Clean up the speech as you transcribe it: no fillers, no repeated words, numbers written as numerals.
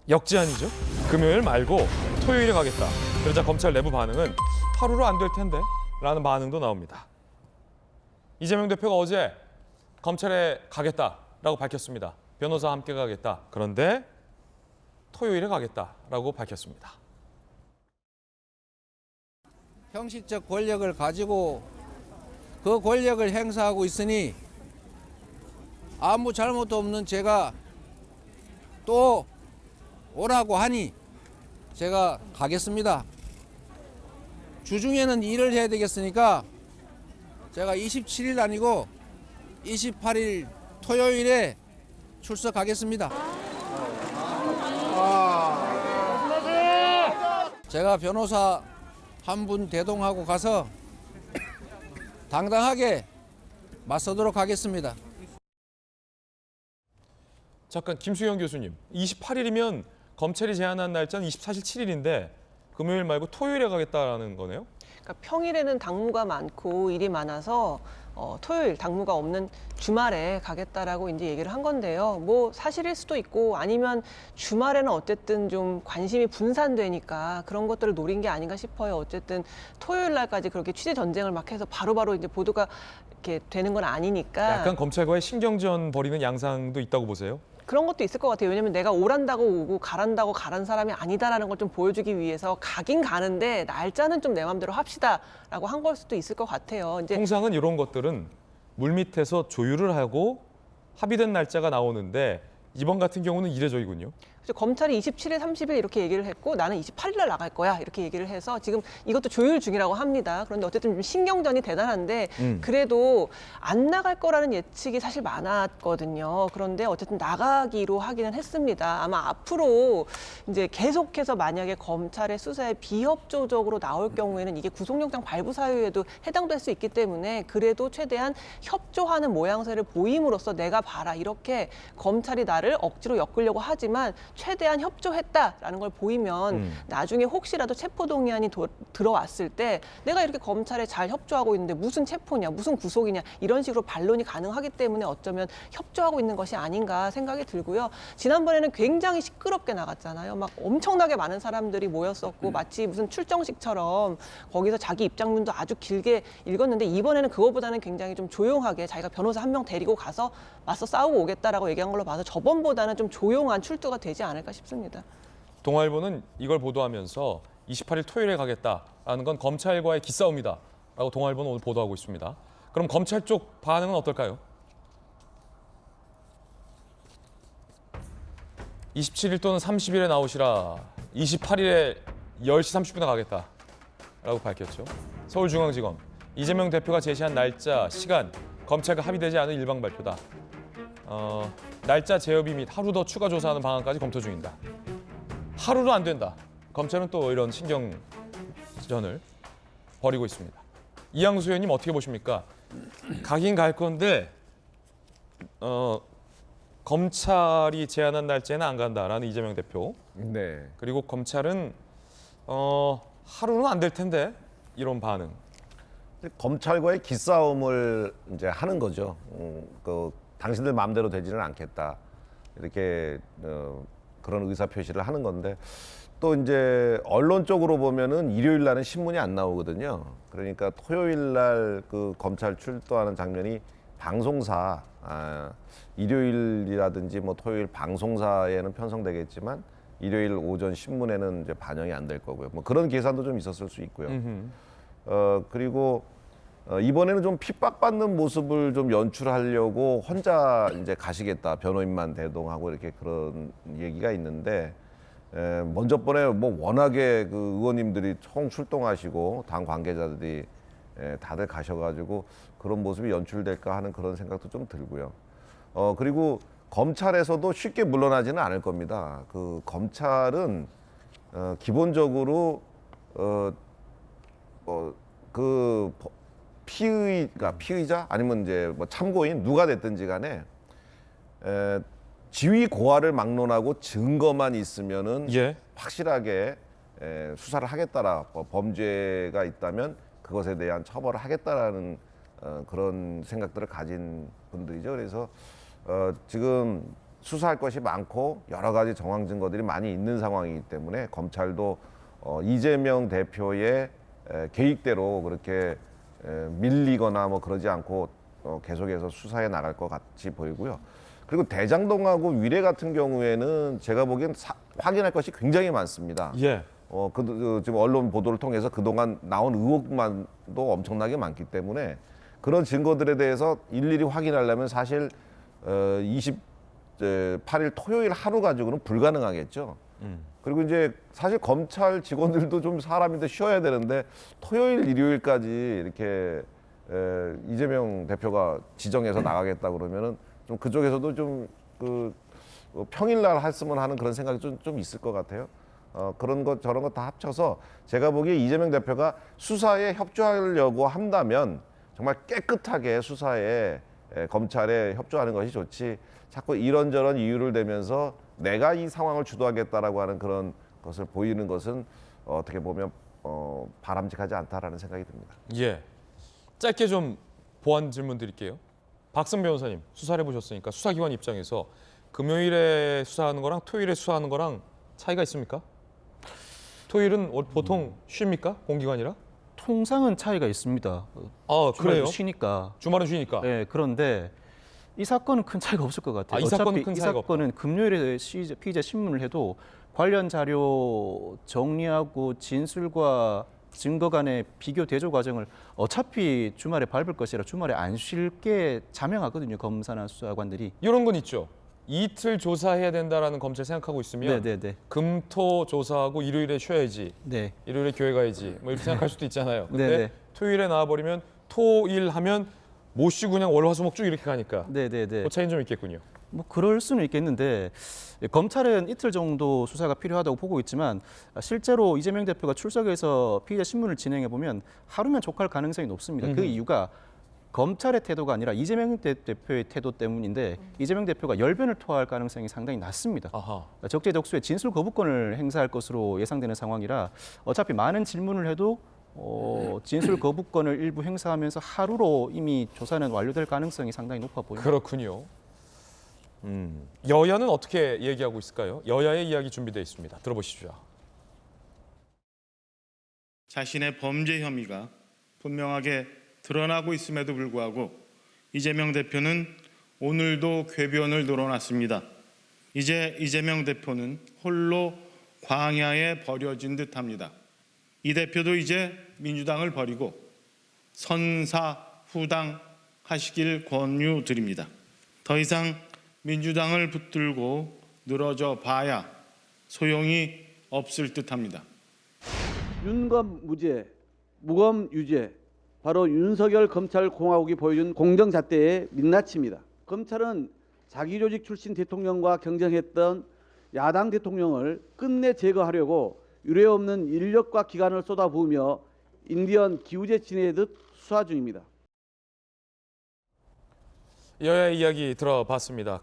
역제안이죠. 금요일 말고 토요일에 가겠다. 그러자 검찰 내부 반응은 하루로 안 될 텐데 라는 반응도 나옵니다. 이재명 대표가 어제 검찰에 가겠다라고 밝혔습니다. 변호사와 함께 가겠다. 그런데 토요일에 가겠다라고 밝혔습니다. 형식적 권력을 가지고 그 권력을 행사하고 있으니 아무 잘못도 없는 제가 또 오라고 하니 제가 가겠습니다. 주중에는 일을 해야 되겠으니까 제가 27일 아니고 28일 토요일에 출석하겠습니다. 제가 변호사 한 분 대동하고 가서 당당하게 맞서도록 하겠습니다. 잠깐 김수영 교수님, 28일이면 검찰이 제안한 날짜는 24일 7일인데 금요일 말고 토요일에 가겠다라는 거네요? 그러니까 평일에는 당무가 많고 일이 많아서 토요일 당무가 없는 주말에 가겠다라고 이제 얘기를 한 건데요. 뭐 사실일 수도 있고 아니면 주말에는 어쨌든 좀 관심이 분산되니까 그런 것들을 노린 게 아닌가 싶어요. 어쨌든 토요일 날까지 그렇게 취재 전쟁을 막 해서 바로바로 이제 보도가 이렇게 되는 건 아니니까. 약간 검찰과의 신경전 벌이는 양상도 있다고 보세요? 그런 것도 있을 것 같아요. 왜냐면 내가 오란다고 오고 가란다고 가란 사람이 아니다라는 걸 좀 보여주기 위해서 가긴 가는데 날짜는 좀 내 맘대로 합시다라고 한 걸 수도 있을 것 같아요. 이제 통상은 이런 것들은 물밑에서 조율을 하고 합의된 날짜가 나오는데 이번 같은 경우는 이례적이군요. 그래서 검찰이 27일, 30일 이렇게 얘기를 했고 나는 28일 날 나갈 거야 이렇게 얘기를 해서 지금 이것도 조율 중이라고 합니다. 그런데 어쨌든 좀 신경전이 대단한데 그래도 안 나갈 거라는 예측이 사실 많았거든요. 그런데 어쨌든 나가기로 하기는 했습니다. 아마 앞으로 이제 계속해서 만약에 검찰의 수사에 비협조적으로 나올 경우에는 이게 구속영장 발부 사유에도 해당될 수 있기 때문에 그래도 최대한 협조하는 모양새를 보임으로써 내가 봐라 이렇게 검찰이 나를 억지로 엮으려고 하지만 최대한 협조했다라는 걸 보이면 나중에 혹시라도 체포동의안이 들어왔을 때 내가 이렇게 검찰에 잘 협조하고 있는데 무슨 체포냐, 무슨 구속이냐 이런 식으로 반론이 가능하기 때문에 어쩌면 협조하고 있는 것이 아닌가 생각이 들고요. 지난번에는 굉장히 시끄럽게 나갔잖아요. 막 엄청나게 많은 사람들이 모였었고 마치 무슨 출정식처럼 거기서 자기 입장문도 아주 길게 읽었는데 이번에는 그거보다는 굉장히 좀 조용하게 자기가 변호사 한 명 데리고 가서 맞서 싸우고 오겠다라고 얘기한 걸로 봐서 저번보다는 좀 조용한 출두가 되지 않을까 싶습니다. 동아일보는 이걸 보도하면서 28일 토요일에 가겠다라는 건 검찰과의 기싸움이다 라고 동아일보는 오늘 보도하고 있습니다. 그럼 검찰 쪽 반응은 어떨까요? 27일 또는 30일에 나오시라. 28일에 10시 30분에 가겠다 라고 밝혔죠. 서울중앙지검 이재명 대표가 제시한 날짜, 시간 검찰과 합의되지 않은 일방 발표다. 날짜 재협의 및 하루 더 추가 조사하는 방안까지 검토 중이다. 하루로 안 된다. 검찰은 또 이런 신경전을 벌이고 있습니다. 이양수 의원님 어떻게 보십니까? 가긴 갈 건데 검찰이 제안한 날짜에는 안 간다라는 이재명 대표. 네. 그리고 검찰은 하루는 안 될 텐데 이런 반응. 검찰과의 기싸움을 이제 하는 거죠. 당신들 마음대로 되지는 않겠다. 이렇게 그런 의사 표시를 하는 건데 또 이제 언론적으로 보면은 일요일 날은 신문이 안 나오거든요. 그러니까 토요일 날 그 검찰 출두하는 장면이 방송사 일요일이라든지 뭐 토요일 방송사에는 편성되겠지만 일요일 오전 신문에는 이제 반영이 안 될 거고요. 뭐 그런 계산도 좀 있었을 수 있고요. 그리고 이번에는 좀 핍박받는 모습을 좀 연출하려고 혼자 이제 가시겠다. 변호인만 대동하고 이렇게 그런 얘기가 있는데 먼저 번에 뭐 워낙에 그 의원님들이 총 출동하시고 당 관계자들이 다들 가셔가지고 그런 모습이 연출될까 하는 그런 생각도 좀 들고요. 그리고 검찰에서도 쉽게 물러나지는 않을 겁니다. 그 검찰은 기본적으로 그 피의자 아니면 이제 뭐 참고인 누가 됐든지 간에 지위 고하를 막론하고 증거만 있으면은 확실하게 수사를 하겠다라 범죄가 있다면 그것에 대한 처벌을 하겠다라는 그런 생각들을 가진 분들이죠. 그래서 지금 수사할 것이 많고 여러 가지 정황 증거들이 많이 있는 상황이기 때문에 검찰도 이재명 대표의 계획대로 그렇게 밀리거나 뭐 그러지 않고 계속해서 수사해 나갈 것 같이 보이고요. 그리고 대장동하고 위례 같은 경우에는 제가 보기엔 확인할 것이 굉장히 많습니다. 예. 지금 언론 보도를 통해서 그동안 나온 의혹만도 엄청나게 많기 때문에 그런 증거들에 대해서 일일이 확인하려면 사실 28일 토요일 하루 가지고는 불가능하겠죠. 그리고 이제 사실 검찰 직원들도 좀 사람인데 쉬어야 되는데 토요일, 일요일까지 이렇게 이재명 대표가 지정해서 나가겠다 그러면은 좀 그쪽에서도 좀 평일날 했으면 하는 그런 생각이 좀 있을 것 같아요. 그런 것 저런 것 다 합쳐서 제가 보기에 이재명 대표가 수사에 협조하려고 한다면 정말 깨끗하게 수사에 검찰에 협조하는 것이 좋지 자꾸 이런저런 이유를 대면서 내가 이 상황을 주도하겠다라고 하는 그런 것을 보이는 것은 어떻게 보면 바람직하지 않다라는 생각이 듭니다. 예. 짧게 좀 보완 질문 드릴게요. 박승 변호사님 수사를 해보셨으니까 수사기관 입장에서 금요일에 수사하는 거랑 토요일에 수사하는 거랑 차이가 있습니까? 토요일은 보통 쉽니까? 공기관이라? 통상은 차이가 있습니다. 아, 그래요? 주말도 쉬니까. 주말은 쉬니까. 네, 그런데 이 사건은 큰 차이가 없을 것 같아요. 이 사건은 어차피 큰 이 차이가 사건은 금요일에 피의자 신문을 해도 관련 자료 정리하고 진술과 증거 간의 비교 대조 과정을 어차피 주말에 밟을 것이라 주말에 안 쉴게 자명하거든요. 검사나 수사관들이. 이런 건 있죠. 이틀 조사해야 된다라는 검찰 생각하고 있으면 네네네. 금토 조사하고 일요일에 쉬어야지. 네. 일요일에 교회 가야지. 뭐 이렇게 생각할 수도 있잖아요. 근데 네네. 토요일에 나와버리면 토일 하면 못 쉬고 그냥 월화수목 쭉 이렇게 가니까 네네네. 그 차이는 좀 있겠군요. 뭐 그럴 수는 있겠는데 검찰은 이틀 정도 수사가 필요하다고 보고 있지만 실제로 이재명 대표가 출석해서 피의자 신문을 진행해 보면 하루면 족할 가능성이 높습니다. 그 이유가 검찰의 태도가 아니라 이재명 대표의 태도 때문인데 이재명 대표가 열변을 토할 가능성이 상당히 낮습니다. 아하. 적재적소에 진술 거부권을 행사할 것으로 예상되는 상황이라 어차피 많은 질문을 해도 진술 거부권을 일부 행사하면서 하루로 이미 조사는 완료될 가능성이 상당히 높아 보입니다. 그렇군요. 여야는 어떻게 얘기하고 있을까요? 여야의 이야기 준비되어 있습니다. 들어보시죠. 자신의 범죄 혐의가 분명하게 드러나고 있음에도 불구하고 이재명 대표는 오늘도 궤변을 늘어놨습니다. 이제 이재명 대표는 홀로 광야에 버려진 듯합니다. 이 대표도 이제 민주당을 버리고 선사후당하시길 권유드립니다. 더 이상 민주당을 붙들고 늘어져 봐야 소용이 없을 듯합니다. 윤검 무죄, 무검 유죄, 바로 윤석열 검찰공화국이 보여준 공정잣대의 민낯입니다. 검찰은 자기조직 출신 대통령과 경쟁했던 야당 대통령을 끝내 제거하려고 유례없는 인력과 기간을 쏟아부으며 인디언 기우제 지내듯 수사 중입니다. 여야의 이야기 들어봤습니다.